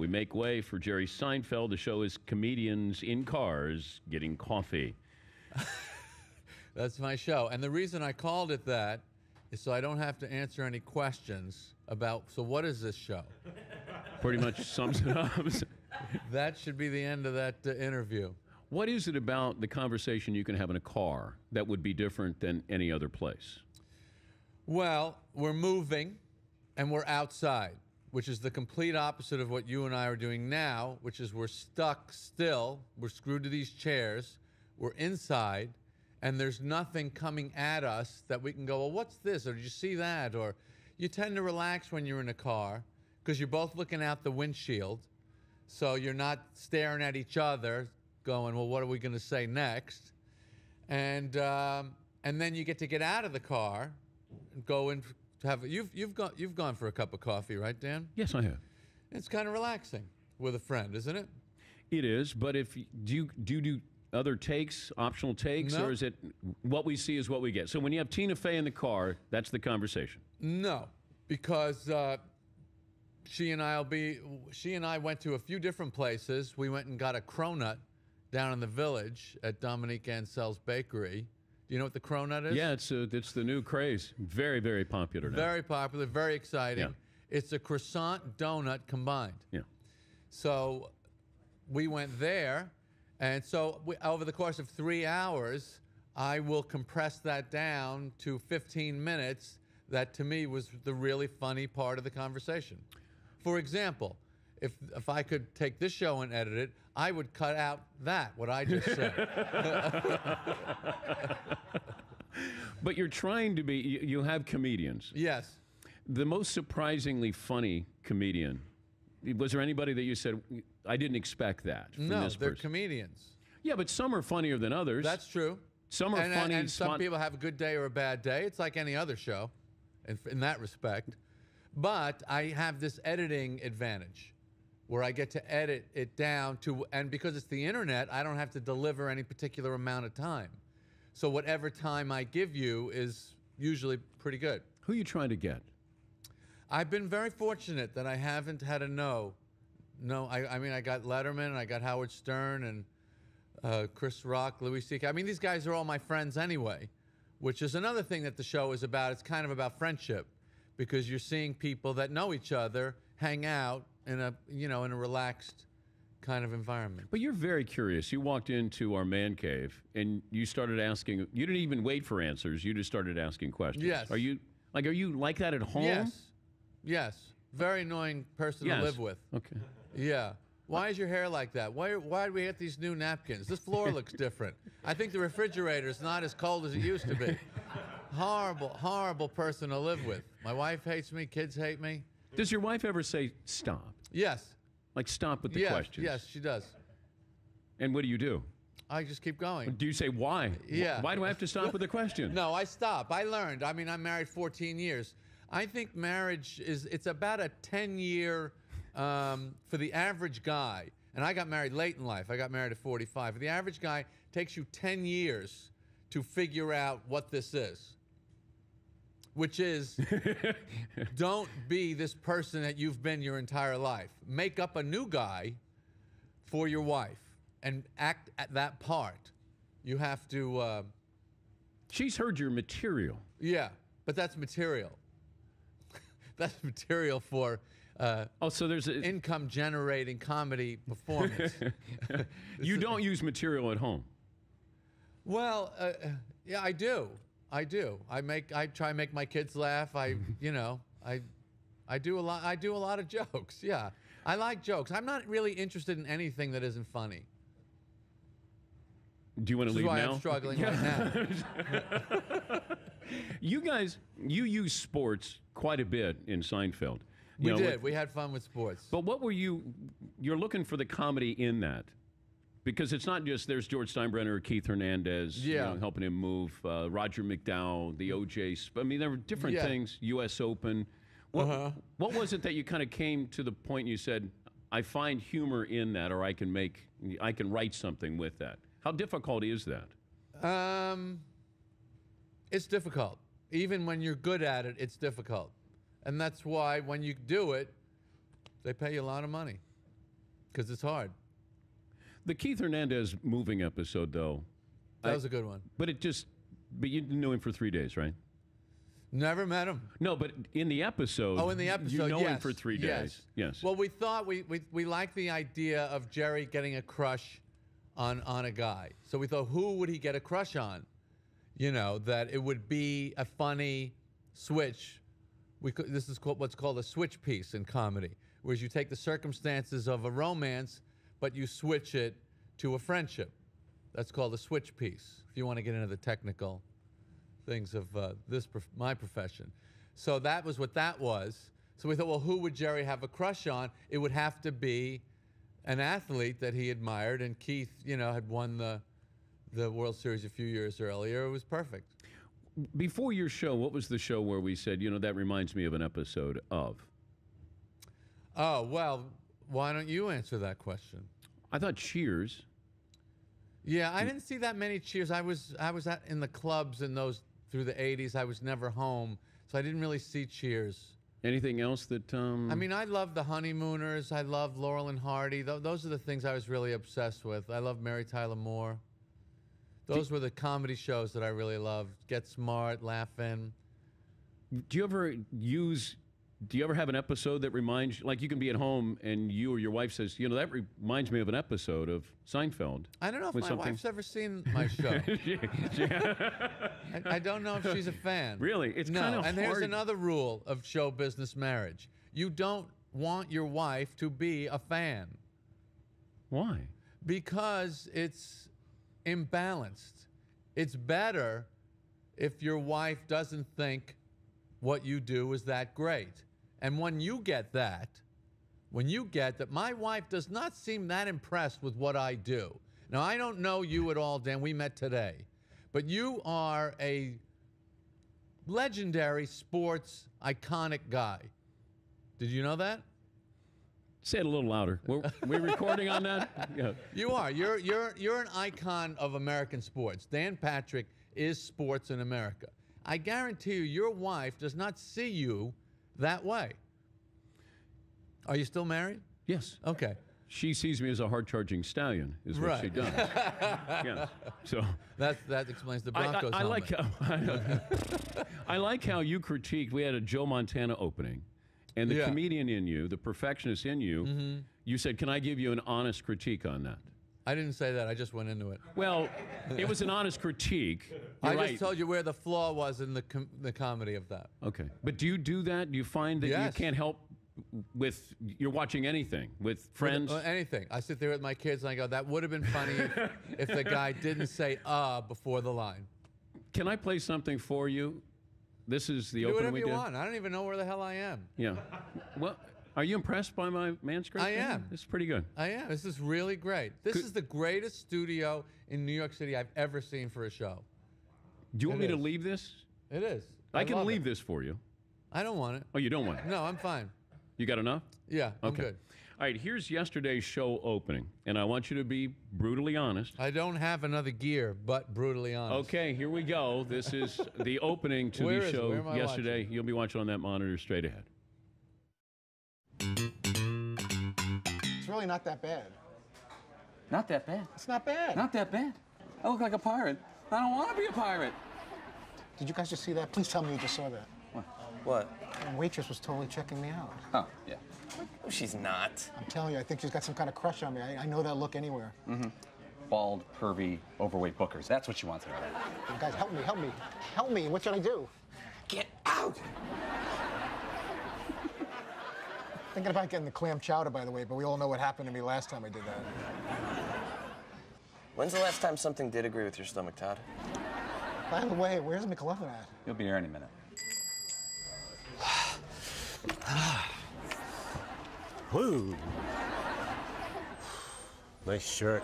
We make way for Jerry Seinfeld. The show is comedians in cars getting coffee. That's my show. And the reason I called it that is so I don't have to answer any questions about, so what is this show? Pretty much sums it up. That should be the end of that interview. What is it about the conversation you can have in a car that would be different than any other place? Well, we're moving and we're outside, which is the complete opposite of what you and I are doing now, which is we're stuck still. We're screwed to these chairs. We're inside, and there's nothing coming at us that we can go, well, what's this? Or did you see that? Or you tend to relax when you're in a car because you're both looking out the windshield. So you're not staring at each other going, well, what are we going to say next? And then you get out of the car and go in to have, you've gone for a cup of coffee, right, Dan? Yes, I have. It's kind of relaxing with a friend, isn't it? It is, but if do you do other takes, optional takes, No. or is it what we see is what we get? So when you have Tina Fey in the car, that's the conversation. No, because she and I went to a few different places. We went and got a cronut down in the Village at Dominique Ansell's Bakery. Do you know what the cronut is? Yeah, it's the new craze. Very, very popular now. Very popular, very exciting. Yeah. It's a croissant donut combined. Yeah. So we went there, and so over the course of 3 hours, I will compress that down to 15 minutes. That to me was the really funny part of the conversation. For example, if I could take this show and edit it, I would cut out what I just said. But you're trying to be, you have comedians. Yes. The most surprisingly funny comedian, was there anybody that you said, I didn't expect that from No, this they're person? comedians. Yeah, but some are funnier than others. That's true. Some are funny. And some people have a good day or a bad day. It's like any other show in that respect. But I have this editing advantage where I get to edit it down to, and because it's the internet, I don't have to deliver any particular amount of time. So whatever time I give you is usually pretty good. Who are you trying to get? I've been very fortunate that I haven't had a no. No, I mean, I got Letterman, and I got Howard Stern, and Chris Rock, Louis C.K. I mean, these guys are all my friends anyway, which is another thing that the show is about. It's kind of about friendship because you're seeing people that know each other hang out in a, in a relaxed kind of environment. But you're very curious. You walked into our man cave and you started asking, you didn't even wait for answers. You just started asking questions. Yes. Are you like that at home? Yes. Yes. Very annoying person to live with. Okay. Yeah. Why is your hair like that? Why do we get these new napkins? This floor looks different. I think the refrigerator is not as cold as it used to be. Horrible, horrible person to live with. My wife hates me. Kids hate me. Does your wife ever say, stop? Yes. Like, stop with the questions? Yes, she does. And what do you do? I just keep going. Do you say, why? Yeah. Why do I have to stop with the question? No, I stop. I learned. I mean, I'm married 14 years. I think marriage it's about a 10-year, for the average guy, and I got married late in life. I got married at 45. For the average guy, it takes you 10 years to figure out what this is. Which is, don't be this person that you've been your entire life. Make up a new guy for your wife and act at that part. You have to... She's heard your material. Yeah, but that's material. That's material for so there's income-generating comedy performance. You don't use material at home. Well, yeah, I do. I try and make my kids laugh. I do a lot. I do a lot of jokes. Yeah, I like jokes. I'm not really interested in anything that isn't funny. Do you want to leave now? This is why I'm struggling right now. You guys, you use sports quite a bit in Seinfeld. We did. We had fun with sports. But what were you're looking for the comedy in that? Because it's not just there's George Steinbrenner, Keith Hernandez, helping him move, Roger McDowell, the O.J. I mean, there were different things, U.S. Open. What was it that you kind of came to the point and you said, I find humor in that, or I can write something with that? How difficult is that? It's difficult. Even when you're good at it, it's difficult. And that's why when you do it, they pay you a lot of money. because it's hard. The Keith Hernandez moving episode, though. That was a good one. But you knew him for 3 days, right? Never met him. No, but in the episode. Oh, in the episode, you know yes. him for 3 days. Yes. Well, we thought we liked the idea of Jerry getting a crush on a guy. So we thought, who would he get a crush on? You know, that it would be a funny switch. This is what's called a switch piece in comedy, whereas you take the circumstances of a romance, but you switch it to a friendship. That's called a switch piece, if you want to get into the technical things of my profession. So that was what that was. So we thought, well, who would Jerry have a crush on? It would have to be an athlete that he admired, and Keith, you know, had won the World Series a few years earlier. It was perfect. Before your show, what was the show where we said, you know, that reminds me of an episode of? Oh, well, why don't you answer that question? I thought Cheers. Yeah, I didn't see that many Cheers. I was in the clubs in those through the 80s. I was never home, so I didn't really see Cheers. Anything else that... I mean, I love The Honeymooners. I love Laurel and Hardy. Those are the things I was really obsessed with. I love Mary Tyler Moore. Those were the comedy shows that I really loved. Get Smart, Laugh-In. Do you ever have an episode that reminds you, like you can be at home and you or your wife says, you know, that reminds me of an episode of Seinfeld? I don't know if my wife's ever seen my show. I don't know if she's a fan. Really? It's kind of hard. And there's another rule of show business marriage. You don't want your wife to be a fan. Why? Because it's imbalanced. It's better if your wife doesn't think what you do is that great. And when you get that, my wife does not seem that impressed with what I do. Now, I don't know you at all, Dan. We met today. But you are a legendary sports iconic guy. Did you know that? Say it a little louder. We're recording on that? Yeah. You are. You're an icon of American sports. Dan Patrick is sports in America. I guarantee you, your wife does not see you that way. Are you still married? Yes. Okay. She sees me as a hard-charging stallion, is what she does. Yeah. So that explains the Broncos I like how you critiqued. We had a Joe Montana opening, and the comedian in you, the perfectionist in you, you said, "Can I give you an honest critique on that?" I didn't say that. I just went into it. Well, it was an honest critique. I just told you where the flaw was in the comedy of that. Okay. But do you do that? Do you find that you can't help with, you're watching anything, with friends? Anything. I sit there with my kids and I go, that would have been funny if the guy didn't say before the line. Can I play something for you? This is the opening we did. Do whatever you want. I don't even know where the hell I am. Yeah. Well, are you impressed by my manuscript? I am. This is pretty good. I am. This is really great. This is the greatest studio in New York City I've ever seen for a show. Do you want me to leave this? It is. I can leave this for you. I don't want it. Oh, you don't want it? No, I'm fine. You got enough? Yeah, I'm good. All right, here's yesterday's show opening, and I want you to be brutally honest. I don't have another gear, but brutally honest. Okay, here we go. This is the opening to the show yesterday. Watching? You'll be watching on that monitor straight ahead. It's really not that bad. Not that bad. It's not bad. Not that bad. I look like a pirate. I don't want to be a pirate. Did you guys just see that? Please tell me you just saw that. What? The waitress was totally checking me out. Oh, yeah. No, she's not. I'm telling you, I think she's got some kind of crush on me. I know that look anywhere. Mm-hmm. Bald, pervy, overweight bookers. That's what she wants to know. Guys, help me, help me. Help me. What should I do? Get out! Thinking about getting the clam chowder, by the way, but we all know what happened to me last time I did that. When's the last time something did agree with your stomach, Todd? By the way, where's McLovin at? He'll be here any minute. Woo! Nice shirt.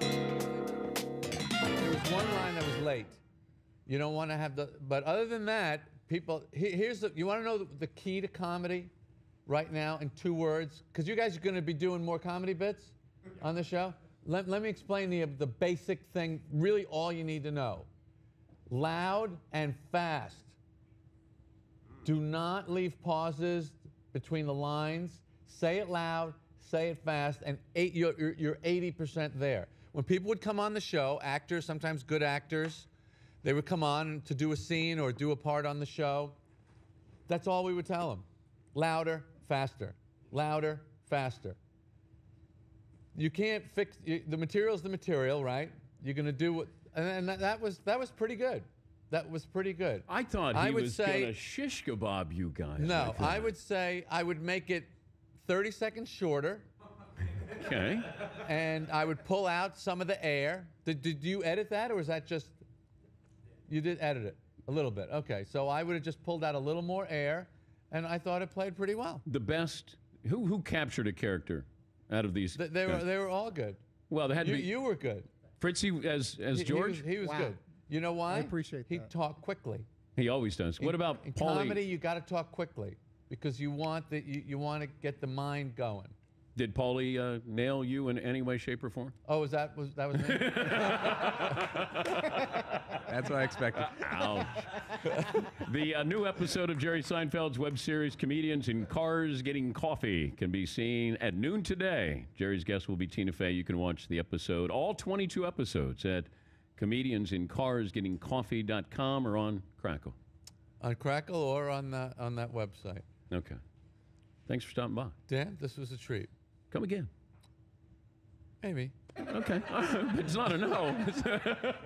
There was one line that was late. You don't want to have the, but other than that, people, here's the, you want to know the key to comedy right now in 2 words? Because you guys are going to be doing more comedy bits on the show. Let me explain the basic thing, really all you need to know. Loud and fast. Do not leave pauses between the lines. Say it loud, say it fast, and you're 80% there. When people would come on the show, actors, sometimes good actors, they would come on to do a scene or do a part on the show. That's all we would tell them. Louder, faster. Louder, faster. You can't fix the material's the material, right? You're going to do what, and that was pretty good. That was pretty good. I thought he was going to shish kebab you guys. No, I would say I would make it 30 seconds shorter. Okay. And I would pull out some of the air. Did you edit that, or was that just? You did edit it a little bit. Okay, so I would have just pulled out a little more air, and I thought it played pretty well. The best. Who captured a character out of these? They were all good. Well, they had to be. You were good. Fritzy as George. He was good. You know why? I appreciate that. He talked quickly. He always does. What about in Paulie? comedy? You got to talk quickly because you want you want to get the mind going. Did Paulie nail you in any way, shape, or form? Oh, that was me? That's what I expected. Ouch. The new episode of Jerry Seinfeld's web series, Comedians in Cars Getting Coffee, can be seen at noon today. Jerry's guest will be Tina Fey. You can watch the episode, all 22 episodes, at comediansincarsgettingcoffee.com or on Crackle. On Crackle or on that website. Okay. Thanks for stopping by. Dan, this was a treat. Come again. Maybe. Okay. It's not a no.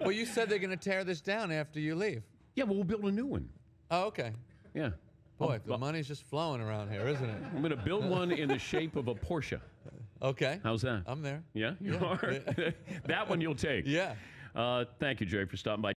Well, you said they're going to tear this down after you leave. Yeah, well, we'll build a new one. Oh, okay. Yeah. Boy, the money's just flowing around here, isn't it? I'm going to build one in the shape of a Porsche. Okay. How's that? I'm there. Yeah? You are? That one you'll take. Yeah. Thank you, Jerry, for stopping by.